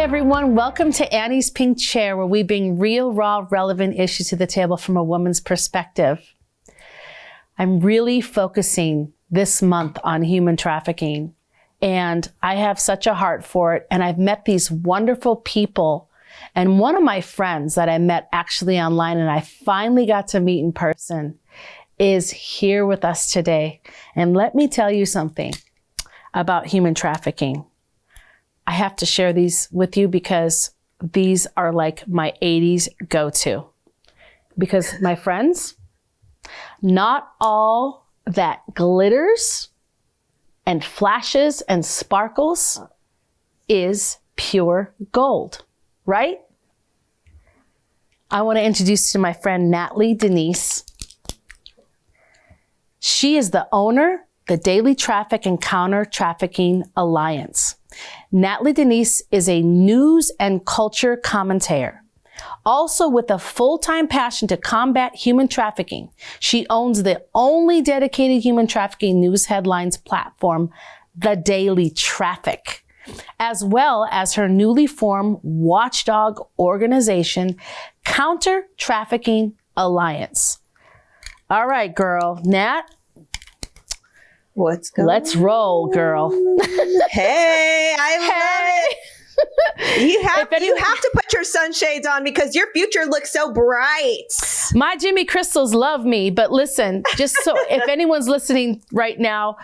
everyone. Welcome to Annie's Pink Chair, where we bring real, raw, relevant issues to the table from a woman's perspective. I'm really focusing this month on human trafficking, and I have such a heart for it. And I've met these wonderful people. And one of my friends that I met actually online and I finally got to meet in person is here with us today. And let me tell you something about human trafficking. I have to share these with you because these are like my 80s go-to. Because my friends, not all that glitters and flashes and sparkles is pure gold, right? I want to introduce you to my friend Natly Denise. She is the owner, the Daily TrafficK and Counter Trafficking Alliance. Natly Denise is a news and culture commentator. Also with a full-time passion to combat human trafficking, she owns the only dedicated human trafficking news headlines platform, the Daily TrafficK, as well as her newly formed watchdog organization, Counter Trafficking Alliance. All right, girl. Nat, what's going on? Let's roll, girl. Hey, I love it. You have to put your sunshades on because your future looks so bright. My Jimmy Crystals love me, but listen, just so if anyone's listening right now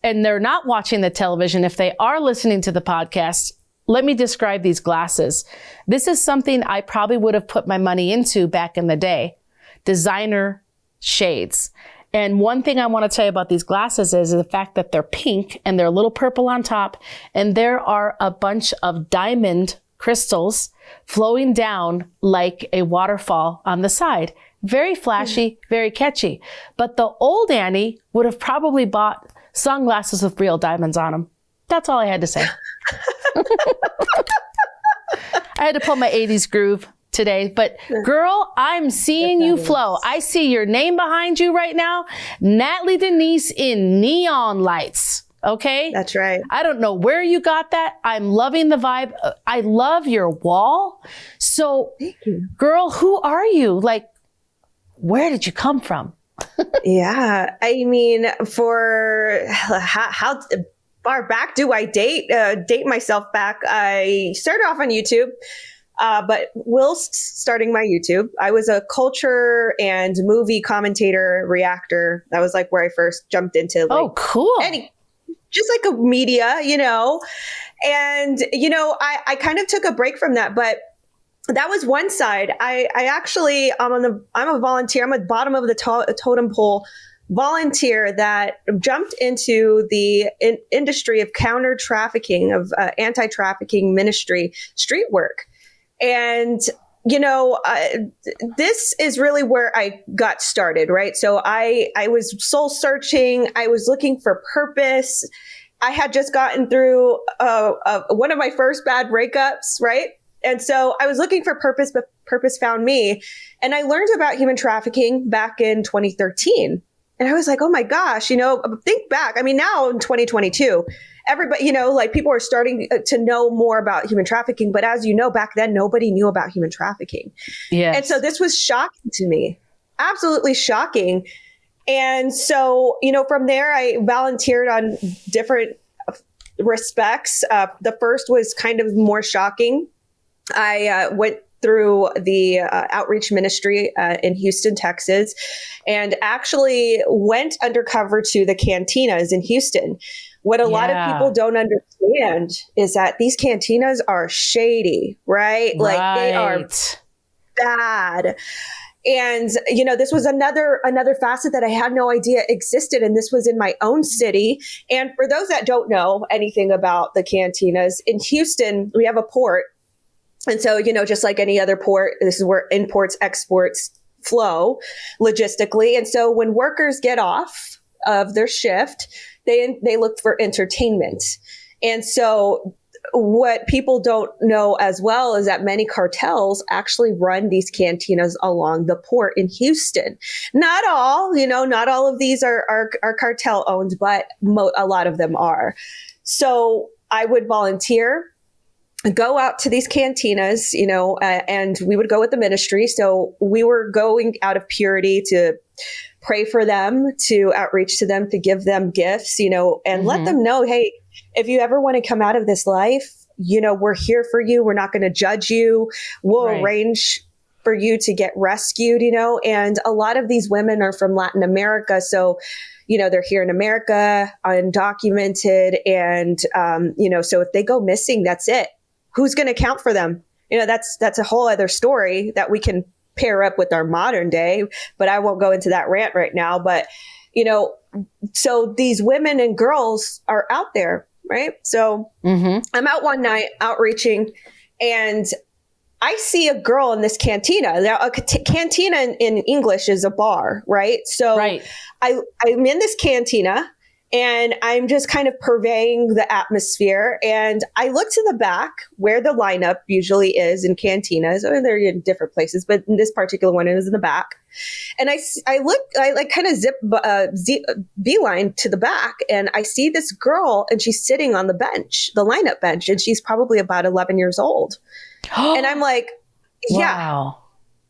and they're not watching the television, if they are listening to the podcast, let me describe these glasses. This is something I probably would have put my money into back in the day. Designer shades. And one thing I want to tell you about these glasses is the fact that they're pink and they're a little purple on top. And there are a bunch of diamond crystals flowing down like a waterfall on the side. Very flashy, very catchy. But the old Annie would have probably bought sunglasses with real diamonds on them. That's all I had to say. I had to pull my 80s groove today, but girl, I'm seeing you flow. I see your name behind you right now, Natly Denise in neon lights. Okay. That's right. I don't know where you got that. I'm loving the vibe. I love your wall. So thank you. Girl, who are you? Like, where did you come from? Yeah. I mean, for how far back do I date myself back? I started off on YouTube. But whilst starting my YouTube, I was a culture and movie commentator, reactor. That was like where I first jumped into. Like, oh, cool. Just like a media, and, I kind of took a break from that, but that was one side. I actually, I'm a volunteer. I'm at the bottom of the totem pole volunteer that jumped into the industry of counter trafficking, of anti-trafficking ministry, street work. And, this is really where I got started, right? So I was soul searching. I was looking for purpose. I had just gotten through one of my first bad breakups, right? And so I was looking for purpose, but purpose found me. And I learned about human trafficking back in 2013. And I was like, oh my gosh, think back. I mean, now in 2022, everybody, like people are starting to know more about human trafficking. But as you know, back then, nobody knew about human trafficking. Yes. And so this was shocking to me, absolutely shocking. And so, from there, I volunteered on different respects. The first was kind of more shocking. I went through the outreach ministry in Houston, Texas, and actually went undercover to the cantinas in Houston. What a lot of people don't understand is that these cantinas are shady, right? Like they are bad. And, this was another facet that I had no idea existed. And this was in my own city. And for those that don't know anything about the cantinas, in Houston, we have a port. And so, just like any other port, this is where imports, exports flow logistically. And so when workers get off of their shift, they look for entertainment. And so what people don't know as well is that many cartels actually run these cantinas along the port in Houston. Not all, not all of these are cartel owned, but a lot of them are. So I would volunteer go out to these cantinas, and we would go with the ministry. So we were going out of purity to pray for them, to outreach to them, to give them gifts, and let them know, hey, if you ever want to come out of this life, we're here for you. We're not going to judge you. We'll arrange for you to get rescued, and a lot of these women are from Latin America. So, they're here in America, undocumented. And, so if they go missing, that's it. Who's going to account for them? That's a whole other story that we can pair up with our modern day, but I won't go into that rant right now. But, so these women and girls are out there, right? So I'm out one night outreaching, and I see a girl in this cantina. Now, a cantina in English is a bar, right? So I'm in this cantina, and I'm just kind of purveying the atmosphere. And I look to the back where the lineup usually is in cantinas. I mean, they're in different places, but in this particular one, it was in the back. And I like kind of zip beeline to the back, and I see this girl, and she's sitting on the bench, the lineup bench, and she's probably about 11 years old. And I'm like, wow.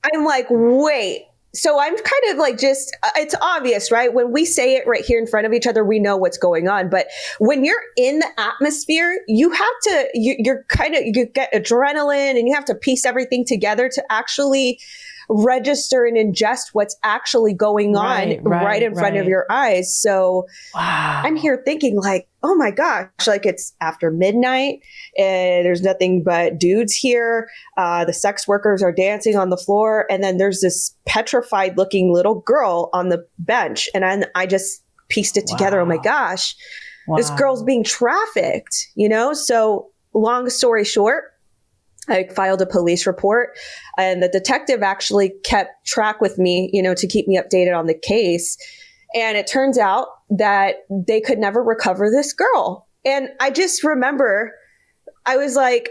I'm like, wait. So I'm kind of like, it's obvious, right? When we say it right here in front of each other, we know what's going on. But when you're in the atmosphere, you have to, you get adrenaline, and you have to piece everything together to actually register and ingest what's actually going on right in front of your eyes. So I'm here thinking like, oh my gosh, like it's after midnight and there's nothing but dudes here. The sex workers are dancing on the floor. And then there's this petrified looking little girl on the bench. And I just pieced it together. Oh my gosh, this girl's being trafficked, So long story short, I filed a police report, and the detective actually kept track with me, to keep me updated on the case. And it turns out that they could never recover this girl. And I just remember, I was like,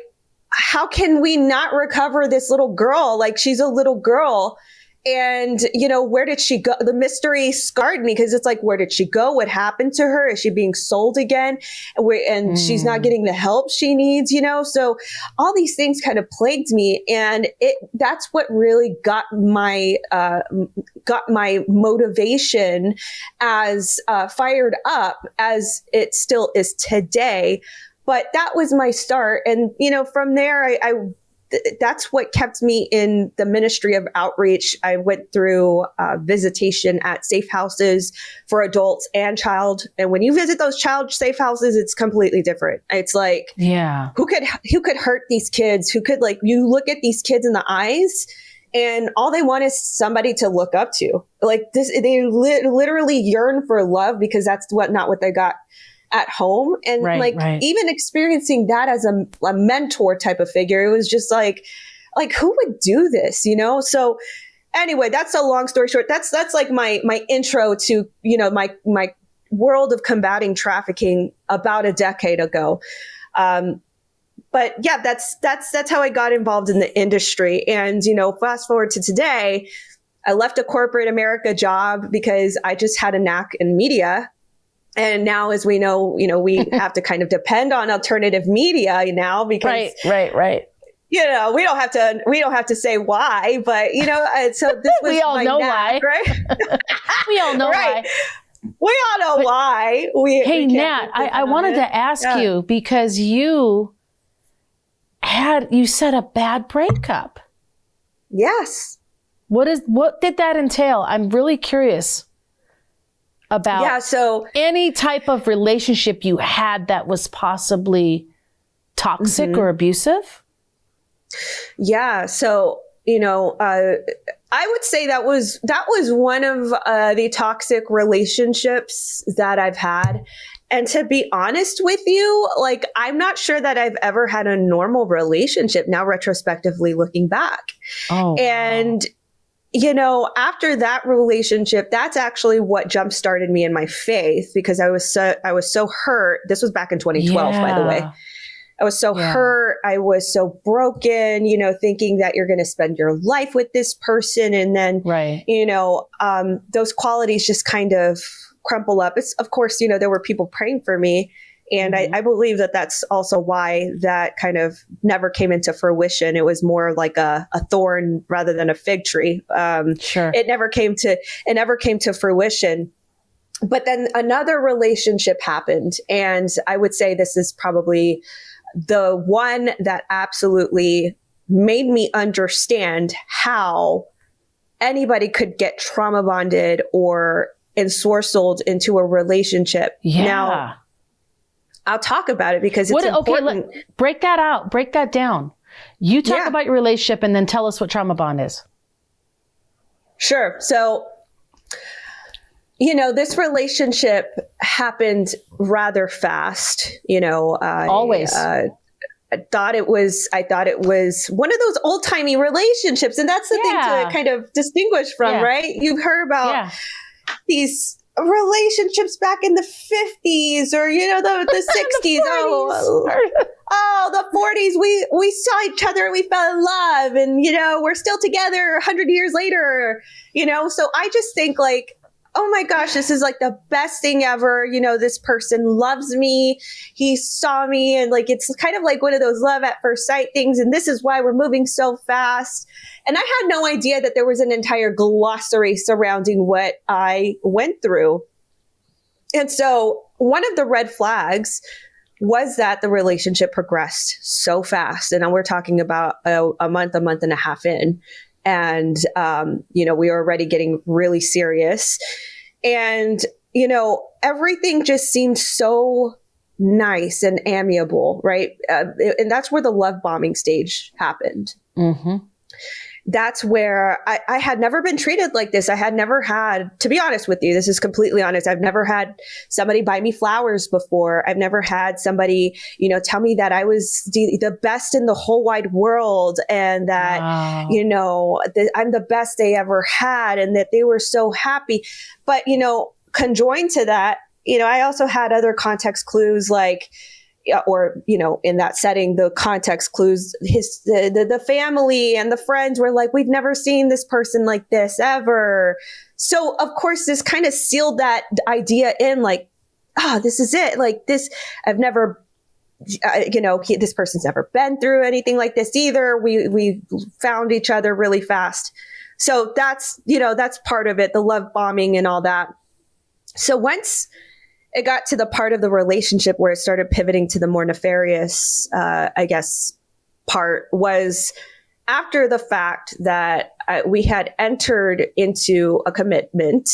how can we not recover this little girl? Like, she's a little girl. And, where did she go? The mystery scarred me, because it's like, where did she go? What happened to her? Is she being sold again? And she's not getting the help she needs, So all these things kind of plagued me. And that's what really got my motivation as fired up as it still is today. But that was my start. And, from there, that's what kept me in the ministry of outreach. I went through visitation at safe houses for adults and child. And when you visit those child safe houses, it's completely different. It's like, who could hurt these kids? Who could, like, you look at these kids in the eyes, and all they want is somebody to look up to. Like this, they literally yearn for love, because that's not what they got at home. And even experiencing that as a mentor type of figure, it was just like who would do this, So anyway, that's a long story short. That's like my intro to, my world of combating trafficking about a decade ago. But yeah, that's how I got involved in the industry. And, fast forward to today, I left a corporate America job because I just had a knack in media. And now, as we know, we have to kind of depend on alternative media now, because right. We don't have to say why, but so this was we all my know knack, why, right? We all know why. We all know why. Hey, Nat, I wanted to ask you, because you said a bad breakup. Yes. What did that entail? I'm really curious about any type of relationship you had that was possibly toxic or abusive. Yeah. So, I would say that was one of the toxic relationships that I've had. And to be honest with you, like, I'm not sure that I've ever had a normal relationship now, retrospectively looking back. Oh, and after that relationship, that's actually what jump-started me in my faith, because I was so hurt. This was back in 2012, by the way. I was so hurt. I was so broken, thinking that you're going to spend your life with this person. And then, those qualities just kind of crumple up. It's, of course, there were people praying for me, And I believe that that's also why that kind of never came into fruition. It was more like a thorn rather than a fig tree. Sure. It never came to fruition. But then another relationship happened. And I would say this is probably the one that absolutely made me understand how anybody could get trauma bonded or ensorcelled into a relationship. Yeah. Now, I'll talk about it because it's important. Okay, break that out. Break that down. You talk about your relationship and then tell us what trauma bond is. Sure. So, this relationship happened rather fast. Always. I thought it was one of those old timey relationships. And that's the thing to kind of distinguish from, right? You've heard about these relationships back in the 50s or, the 60s. The 40s. We saw each other and we fell in love and, we're still together 100 years later, So I just think like, oh my gosh, this is like the best thing ever. This person loves me. He saw me and like, it's kind of like one of those love at first sight things. And this is why we're moving so fast. And I had no idea that there was an entire glossary surrounding what I went through. And so one of the red flags was that the relationship progressed so fast. And we're talking about a month and a half in. And, we were already getting really serious. And, everything just seemed so nice and amiable, right? And that's where the love bombing stage happened. Mm-hmm. That's where I had never been treated like this. I had never had, to be honest with you, this is completely honest. I've never had somebody buy me flowers before. I've never had somebody, tell me that I was the best in the whole wide world and that, I'm the best they ever had and that they were so happy. But, conjoined to that, I also had other context clues like, in that setting, the context clues, the family and the friends were like, we've never seen this person like this ever. So of course, this kind of sealed that idea in like, this is it. Like this, I've never, this person's never been through anything like this either. We found each other really fast. So that's part of it, the love bombing and all that. So once it got to the part of the relationship where it started pivoting to the more nefarious, part was after the fact that we had entered into a commitment.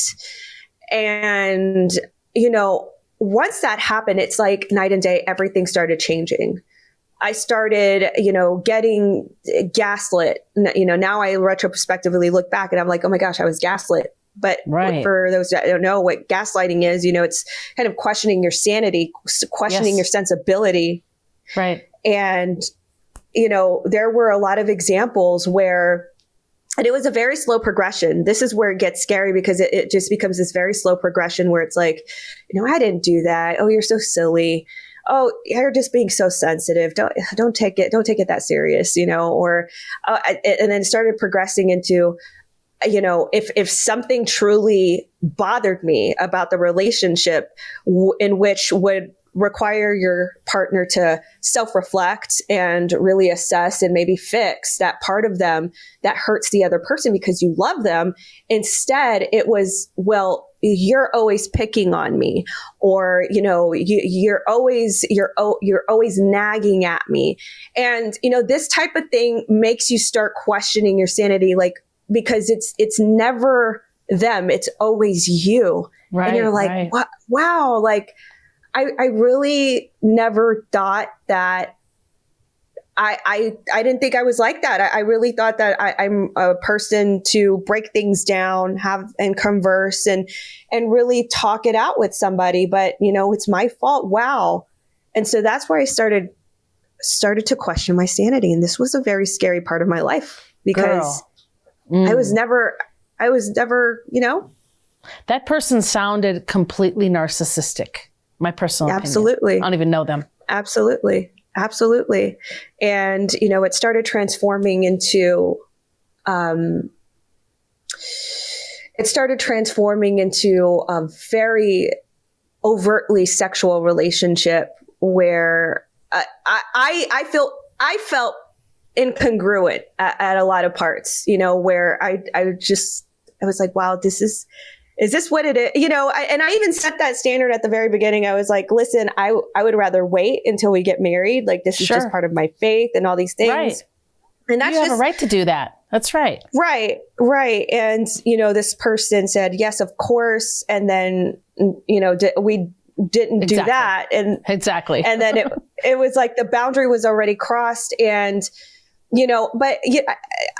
And, once that happened, it's like night and day, everything started changing. I started, getting gaslit. Now I retrospectively look back and I'm like, oh my gosh, I was gaslit. But for those that don't know what gaslighting is, it's kind of questioning your sanity, questioning your sensibility. Right. And, there were a lot of examples where, and it was a very slow progression. This is where it gets scary because it just becomes this very slow progression where it's like, I didn't do that. Oh, you're so silly. Oh, you're just being so sensitive. Don't take it that serious, and then it started progressing into, if something truly bothered me about the relationship in which would require your partner to self-reflect and really assess and maybe fix that part of them that hurts the other person because you love them. Instead, it was, well, you're always picking on me, or, you're always nagging at me. And, this type of thing makes you start questioning your sanity, like, because it's never them, it's always you. Right, and you're like, wow, like I really never thought that I didn't think I was like that. I really thought that I'm a person to break things down, have and converse and really talk it out with somebody. But, it's my fault. Wow. And so that's where I started to question my sanity. And this was a very scary part of my life because I was never, That person sounded completely narcissistic. My personal opinion. Absolutely. I don't even know them. Absolutely. And, it started transforming into, a very overtly sexual relationship where I felt incongruent at a lot of parts, where I was like, wow, is this what it is? And I even set that standard at the very beginning. I was like, listen, I would rather wait until we get married. Like, this is just part of my faith and all these things. Right. And that's you have a right to do that. That's right. Right. And, this person said, yes, of course. And then, we didn't do that. And exactly. And then it was like the boundary was already crossed. And, but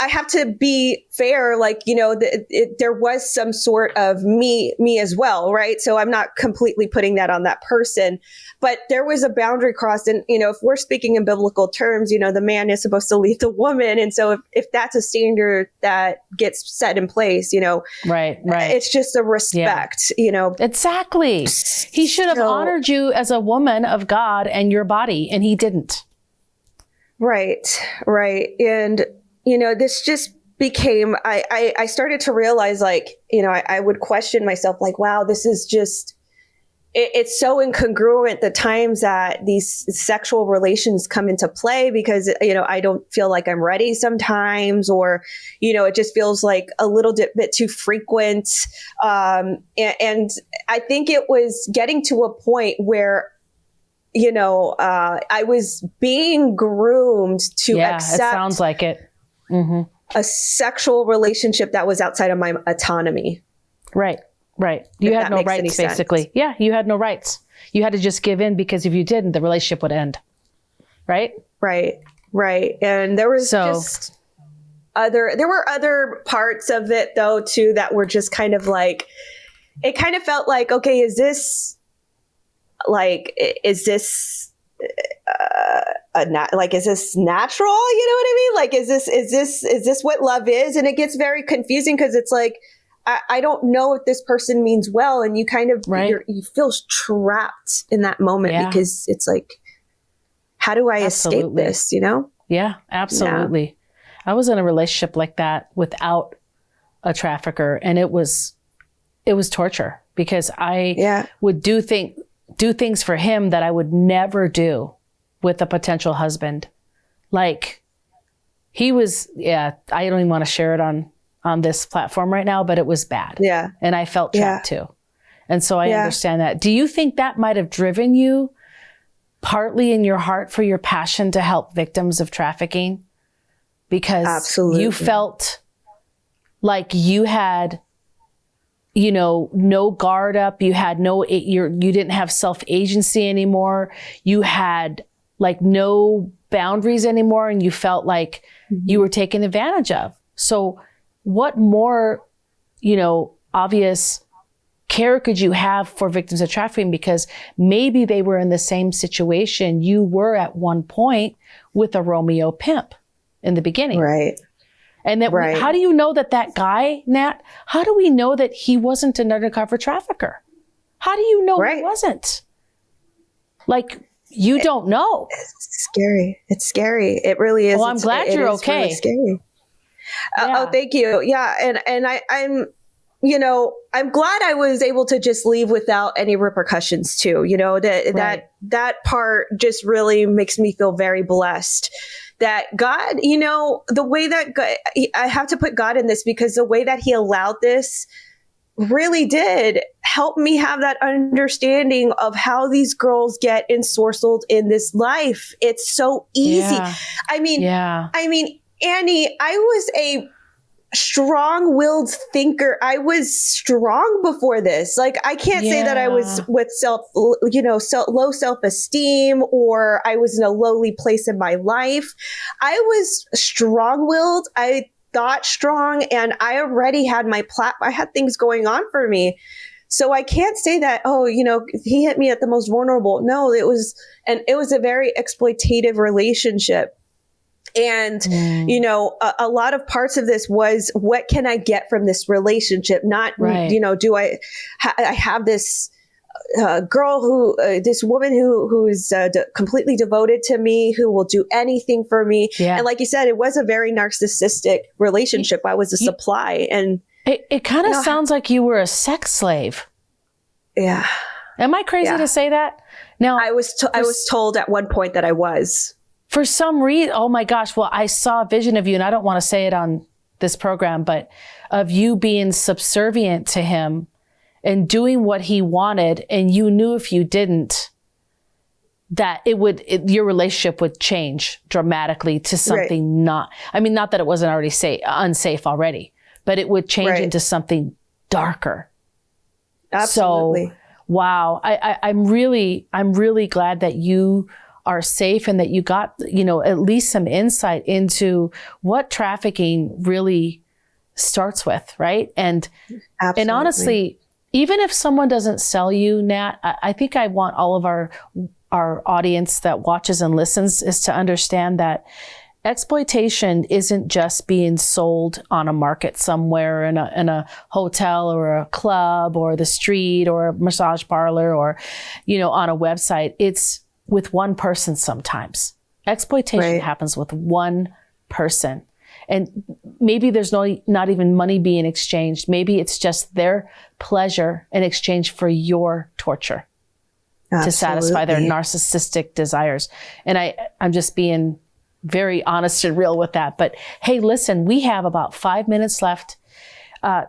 I have to be fair. Like, there was some sort of me as well. Right. So I'm not completely putting that on that person, but there was a boundary crossed. And, if we're speaking in biblical terms, the man is supposed to lead the woman. And so if that's a standard that gets set in place, right. It's just a respect, Exactly. He should have honored you as a woman of God and your body, and he didn't. Right. And, this just became, I started to realize, like, I would question myself, like, wow, this is just, it's so incongruent the times that these sexual relations come into play, because, I don't feel like I'm ready sometimes, or, it just feels like a little bit too frequent. And I think it was getting to a point where, I was being groomed to accept. It sounds like it. Mm-hmm. A sexual relationship that was outside of my autonomy. Right. You had no rights, basically. Yeah, you had no rights. You had to just give in, because if you didn't, the relationship would end. Right. And there was there were other parts of it, though, too, that were just kind of like, it kind of felt like, okay, is this is this natural? You know what I mean? Like, is this what love is? And it gets very confusing, because it's like, I don't know if this person means well. And you kind of, you feel trapped in that moment, because it's like, how do I escape this? Yeah, absolutely. Yeah. I was in a relationship like that without a trafficker, and it was torture, because I would do things for him that I would never do with a potential husband. Like, he was, I don't even want to share it on this platform right now, but it was bad. Yeah. And I felt trapped too. And so I understand that. Do you think that might have driven you partly in your heart for your passion to help victims of trafficking? Because you felt like you had, no guard up. You had you didn't have self-agency anymore. You had like no boundaries anymore, and you felt like you were taken advantage of. So what more, obvious care could you have for victims of trafficking? Because maybe they were in the same situation you were at one point with a Romeo pimp in the beginning. Right. And that how do you know that guy, Nat, how do we know that he wasn't an undercover trafficker? How do you know he wasn't? Like, you don't know. It's scary. It's scary. It really is. Well, I'm glad you're okay. Really scary. Oh, thank you. Yeah. And I'm glad I was able to just leave without any repercussions too. That part just really makes me feel very blessed that God, the way that God, I have to put God in this, because the way that he allowed this really did help me have that understanding of how these girls get ensorcelled in this life. It's so easy. Yeah. I mean, Annie, I was a strong-willed thinker. I was strong before this. Like, I can't say that I was with low self-esteem, or I was in a lowly place in my life. I was strong-willed. I thought strong, and I already had I had things going on for me. So I can't say that, he hit me at the most vulnerable. No, it was a very exploitative relationship. And, a lot of parts of this was, what can I get from this relationship? Not, do I have this girl this woman who is completely devoted to me, who will do anything for me. Yeah. And like you said, it was a very narcissistic relationship. I was a supply. And it kind of sounds like you were a sex slave. Yeah. Am I crazy to say that? Now, I was told at one point that I was. For some reason, oh my gosh, well, I saw a vision of you, and I don't want to say it on this program, but of you being subservient to him and doing what he wanted. And you knew if you didn't, that your relationship would change dramatically to something not that it wasn't already unsafe already, but it would change into something darker. Absolutely. So, wow. I'm really glad that you are safe and that you got, at least some insight into what trafficking really starts with, right? And honestly, even if someone doesn't sell you, Nat, I think I want all of our audience that watches and listens is to understand that exploitation isn't just being sold on a market somewhere in a hotel or a club or the street or a massage parlor or, on a website. It's with one person sometimes. Exploitation happens with one person. And maybe there's not even money being exchanged. Maybe it's just their pleasure in exchange for your torture. Absolutely. To satisfy their narcissistic desires. And I'm just being very honest and real with that. But hey, listen, we have about 5 minutes left.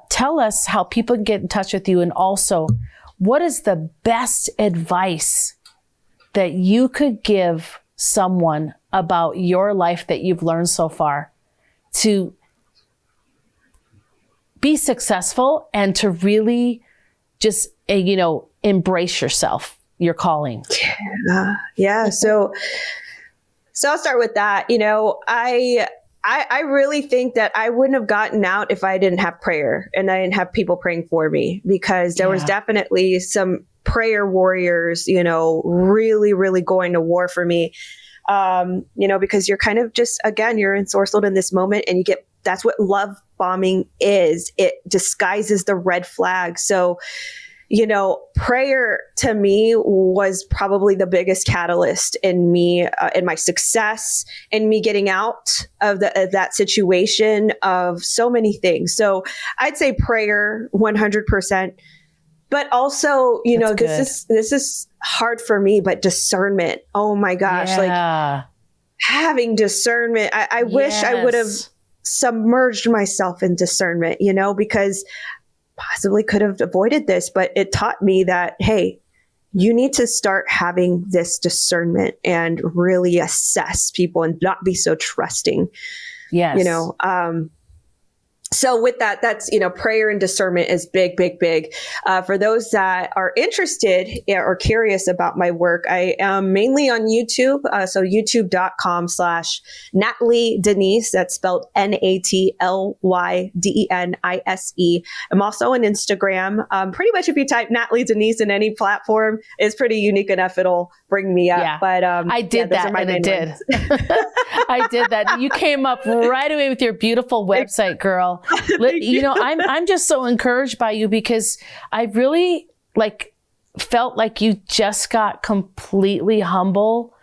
Tell us how people can get in touch with you. And also, what is the best advice that you could give someone about your life that you've learned so far to be successful and to really just, embrace yourself, your calling? Yeah. So I'll start with that. I really think that I wouldn't have gotten out if I didn't have prayer and I didn't have people praying for me, because there was definitely some prayer warriors, really, really going to war for me. Because you're kind of just, again, you're ensorcelled in this moment and that's what love bombing is. It disguises the red flag. So, prayer to me was probably the biggest catalyst in me, in my success, in me getting out of that situation, of so many things. So I'd say prayer 100%. But also, this is hard for me, but discernment. Oh my gosh. Like having discernment. I wish I would have submerged myself in discernment, because possibly could have avoided this, but it taught me that, hey, you need to start having this discernment and really assess people and not be so trusting. Yes. So with that, that's, prayer and discernment is big, big, big. For those that are interested or curious about my work, I am mainly on YouTube. So youtube.com/Natly Denise. That's spelled Natlydenise. I'm also on Instagram. Pretty much if you type Natly Denise in any platform, it's pretty unique enough. It'll bring me up. Yeah. But I did that and it did. I did that. You came up right away with your beautiful website, girl. I'm just so encouraged by you, because I really felt like you just got completely humble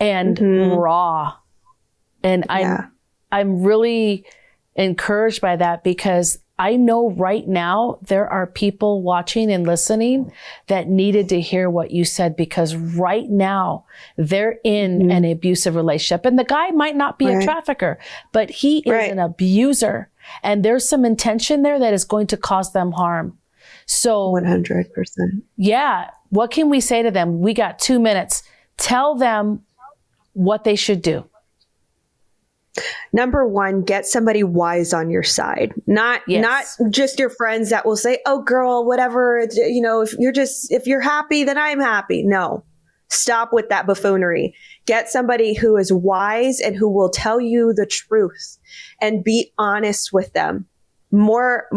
and raw. And I'm really encouraged by that, because I know right now there are people watching and listening that needed to hear what you said, because right now they're in an abusive relationship, and the guy might not be a trafficker, but he is an abuser. And there's some intention there that is going to cause them harm. So 100%. Yeah. What can we say to them? We got 2 minutes. Tell them what they should do. Number one, get somebody wise on your side. Not just your friends that will say, "Oh girl, whatever, if you're happy, then I'm happy." No. Stop with that buffoonery. Get somebody who is wise and who will tell you the truth, and be honest with them. More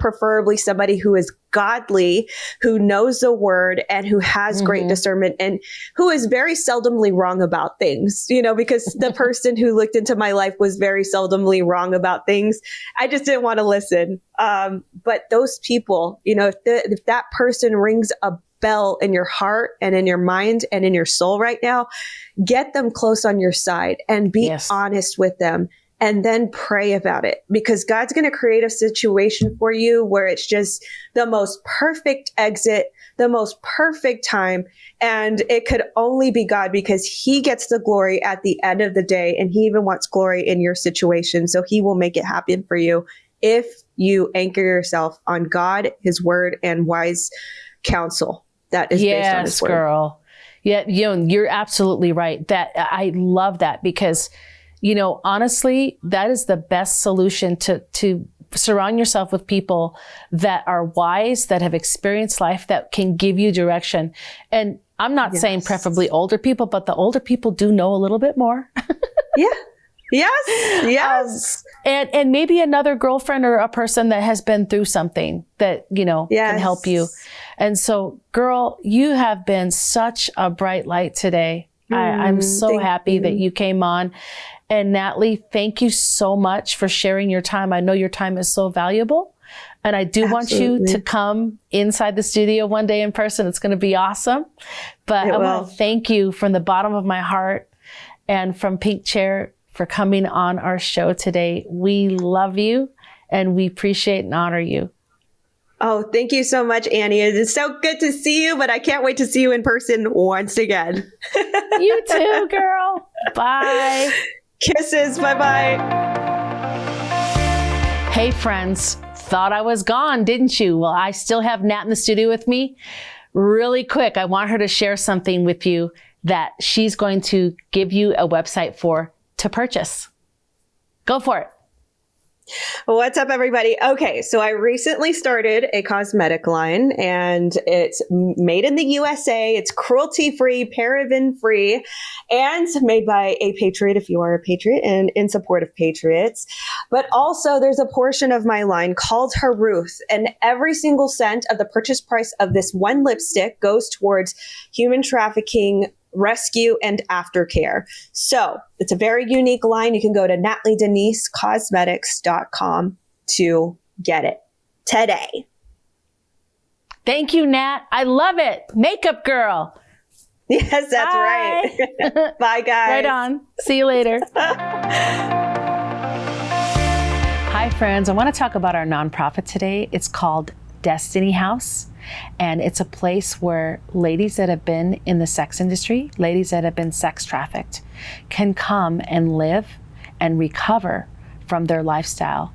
preferably somebody who is godly, who knows the word, and who has great discernment, and who is very seldomly wrong about things, because the person who looked into my life was very seldomly wrong about things. I just didn't want to listen. But those people, if that person rings a bell in your heart and in your mind and in your soul right now, get them close on your side and be honest with them. and then pray about it, because God's going to create a situation for you where it's just the most perfect exit, the most perfect time. And it could only be God, because he gets the glory at the end of the day. And he even wants glory in your situation. So he will make it happen for you if you anchor yourself on God, his word, and wise counsel that is based on his word. Yes, girl. Yeah, you're absolutely right. That I love that, because, honestly, that is the best solution to surround yourself with people that are wise, that have experienced life, that can give you direction. And I'm not saying preferably older people, but the older people do know a little bit more. Yeah. Yes. And maybe another girlfriend or a person that has been through something that, can help you. And so, girl, you have been such a bright light today. I'm so happy that you came on. And Natly, thank you so much for sharing your time. I know your time is so valuable. And I do want you to come inside the studio one day in person. It's going to be awesome. But I want to thank you from the bottom of my heart and from Pink Chair for coming on our show today. We love you and we appreciate and honor you. Oh, thank you so much, Annie. It is so good to see you, but I can't wait to see you in person once again. You too, girl. Bye. Kisses. Bye-bye. Hey, friends. Thought I was gone, didn't you? Well, I still have Nat in the studio with me. Really quick, I want her to share something with you that she's going to give you a website to purchase. Go for it. What's up, everybody? Okay, so I recently started a cosmetic line, and it's made in the USA. It's cruelty-free, paraben-free, and made by a patriot, if you are a patriot, and in support of patriots. But also, there's a portion of my line called Her Ruth, and every single cent of the purchase price of this one lipstick goes towards human trafficking rescue and aftercare. So it's a very unique line. You can go to natlydenisecosmetics.com to get it today. Thank you, Nat. I love it. Makeup girl. Yes, that's right. Bye, guys. Right on. See you later. Hi, friends. I want to talk about our nonprofit today. It's called Destiny House. And it's a place where ladies that have been in the sex industry, ladies that have been sex trafficked, can come and live and recover from their lifestyle.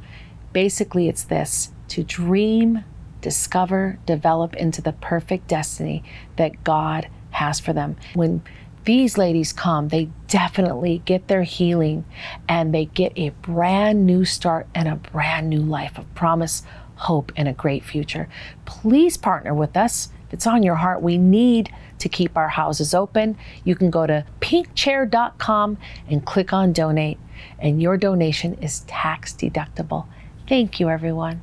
Basically, it's this: to dream, discover, develop into the perfect destiny that God has for them. When these ladies come, they definitely get their healing and they get a brand new start and a brand new life of promise, hope, and a great future. Please partner with us. If it's on your heart, we need to keep our houses open. You can go to pinkchair.com and click on donate, and your donation is tax deductible. Thank you, everyone.